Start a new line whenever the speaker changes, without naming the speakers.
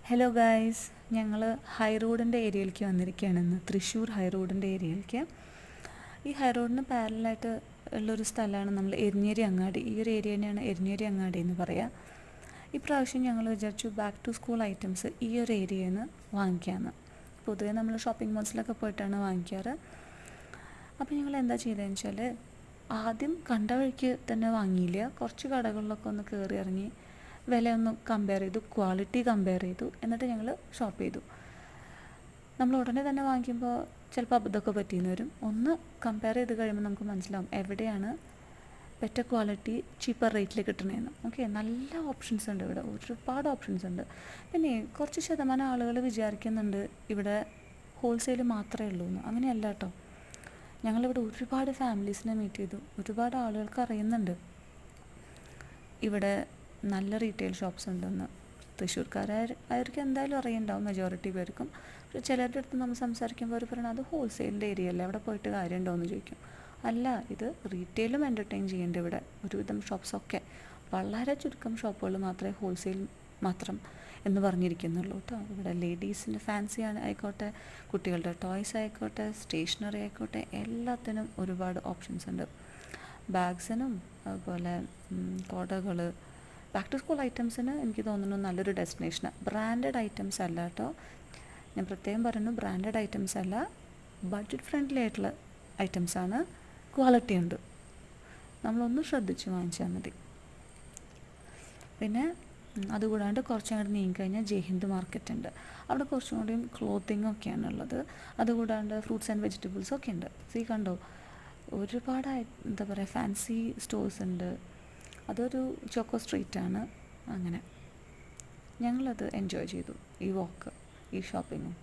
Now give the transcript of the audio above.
Hello guys, ഞങ്ങൾ high റോഡിൻ്റെ ഏരിയയിലേക്ക് വന്നിരിക്കുകയാണ് ഇന്ന്. തൃശ്ശൂർ ഹൈ റോഡിൻ്റെ ഏരിയയിലേക്ക്. ഈ ഹൈ റോഡിന് പാരലായിട്ട് ഉള്ളൊരു സ്ഥലമാണ് നമ്മൾ എരിഞ്ഞേരി അങ്ങാടി. ഈ ഒരു ഏരിയ തന്നെയാണ് എരിഞ്ഞേരി അങ്ങാടി എന്ന് പറയുക. ഇപ്രാവശ്യം ഞങ്ങൾ വിചാരിച്ചു ബാക്ക് ടു സ്കൂൾ ഐറ്റംസ് ഈ ഒരു ഏരിയയിൽ നിന്ന് വാങ്ങിക്കാമെന്ന്. പൊതുവേ നമ്മൾ ഷോപ്പിംഗ് മോൾസിലൊക്കെ പോയിട്ടാണ് വാങ്ങിക്കാറ്. അപ്പോൾ ഞങ്ങൾ എന്താ ചെയ്തതെന്ന് വെച്ചാൽ ആദ്യം കണ്ട വഴിക്ക് തന്നെ വാങ്ങിയില്ല, കുറച്ച് കടകളിലൊക്കെ ഒന്ന് കയറി ഇറങ്ങി വിലയൊന്ന് കമ്പയർ ചെയ്തു, ക്വാളിറ്റി കമ്പയർ ചെയ്തു, എന്നിട്ട് ഞങ്ങൾ ഷോപ്പ് ചെയ്തു. നമ്മൾ ഉടനെ തന്നെ വാങ്ങിക്കുമ്പോൾ ചിലപ്പോൾ അബദ്ധമൊക്കെ പറ്റിയെന്ന് വരും. ഒന്ന് കമ്പയർ ചെയ്ത് കഴിയുമ്പോൾ നമുക്ക് മനസ്സിലാവും എവിടെയാണ് ബെറ്റർ ക്വാളിറ്റി ചീപ്പർ റേറ്റിൽ കിട്ടണതെന്ന്. ഓക്കെ, നല്ല ഓപ്ഷൻസ് ഉണ്ട് ഇവിടെ, ഒരുപാട് ഓപ്ഷൻസ് ഉണ്ട്. പിന്നെ കുറച്ച് ശതമാനം ആളുകൾ വിചാരിക്കുന്നുണ്ട് ഇവിടെ ഹോൾസെയിൽ മാത്രമേ ഉള്ളൂ എന്ന്. അങ്ങനെയല്ല കേട്ടോ. ഞങ്ങളിവിടെ ഒരുപാട് ഫാമിലീസിനെ മീറ്റ് ചെയ്തു, ഒരുപാട് ആളുകൾക്ക് അറിയുന്നുണ്ട് ഇവിടെ നല്ല റീറ്റെയിൽ ഷോപ്സ് ഉണ്ടെന്ന്. തൃശ്ശൂർക്കാരായിരിക്കും എന്തായാലും അറിയുണ്ടാവും മെജോറിറ്റി പേർക്കും. പക്ഷേ ചിലരുടെ അടുത്ത് നമ്മൾ സംസാരിക്കുമ്പോൾ അവർ പറയുന്നത് അത് ഹോൾസെയിലിൻ്റെ ഏരിയ അല്ലേ, അവിടെ പോയിട്ട് കാര്യമുണ്ടോ എന്ന് ചോദിക്കും. അല്ല, ഇത് റീറ്റെയിലും എൻ്റർടൈൻ ചെയ്യേണ്ട ഇവിടെ ഒരുവിധം ഷോപ്സൊക്കെ. വളരെ ചുരുക്കം ഷോപ്പുകൾ മാത്രമേ ഹോൾസെയിൽ മാത്രം എന്ന് പറഞ്ഞിരിക്കുന്നുള്ളൂ കേട്ടോ. ഇവിടെ ലേഡീസിൻ്റെ ഫാൻസി ആയിക്കോട്ടെ, കുട്ടികളുടെ ടോയ്സ് ആയിക്കോട്ടെ, സ്റ്റേഷനറി ആയിക്കോട്ടെ, എല്ലാത്തിനും ഒരുപാട് ഓപ്ഷൻസ് ഉണ്ട്. ബാഗ്സിനും അതുപോലെ കുടകൾ, ബാക്ക് ടു സ്കൂൾ ഐറ്റംസിന് എനിക്ക് തോന്നുന്നു നല്ലൊരു ഡെസ്റ്റിനേഷനാണ്. ബ്രാൻഡഡ് ഐറ്റംസ് അല്ല കേട്ടോ, ഞാൻ പ്രത്യേകം പറയുന്നു, ബ്രാൻഡഡ് ഐറ്റംസ് അല്ല, ബഡ്ജറ്റ് ഫ്രണ്ട്ലി ആയിട്ടുള്ള ഐറ്റംസാണ്, ക്വാളിറ്റി ഉണ്ട്. നമ്മളൊന്ന് ശ്രദ്ധിച്ച് വാങ്ങിച്ചാൽ മതി. പിന്നെ അതുകൂടാണ്ട് കുറച്ചങ്ങോട്ട് നീങ്ങിക്കഴിഞ്ഞാൽ ജയ്ഹിന്ദ് മാർക്കറ്റ് ഉണ്ട്. അവിടെ കുറച്ചും കൂടിയും ക്ലോത്തിങ് ഒക്കെയാണ് ഉള്ളത്. അതുകൂടാണ്ട് ഫ്രൂട്ട്സ് ആൻഡ് വെജിറ്റബിൾസ് ഒക്കെ ഉണ്ട്. കണ്ടോ, ഒരുപാട് എന്താ പറയുക ഫാൻസി സ്റ്റോഴ്സ് ഉണ്ട്. അതൊരു ചോക്കോ സ്ട്രീറ്റാണ്. അങ്ങനെ ഞങ്ങളത് എൻജോയ് ചെയ്തു, ഈ വാക്ക്, ഈ ഷോപ്പിങ്ങും.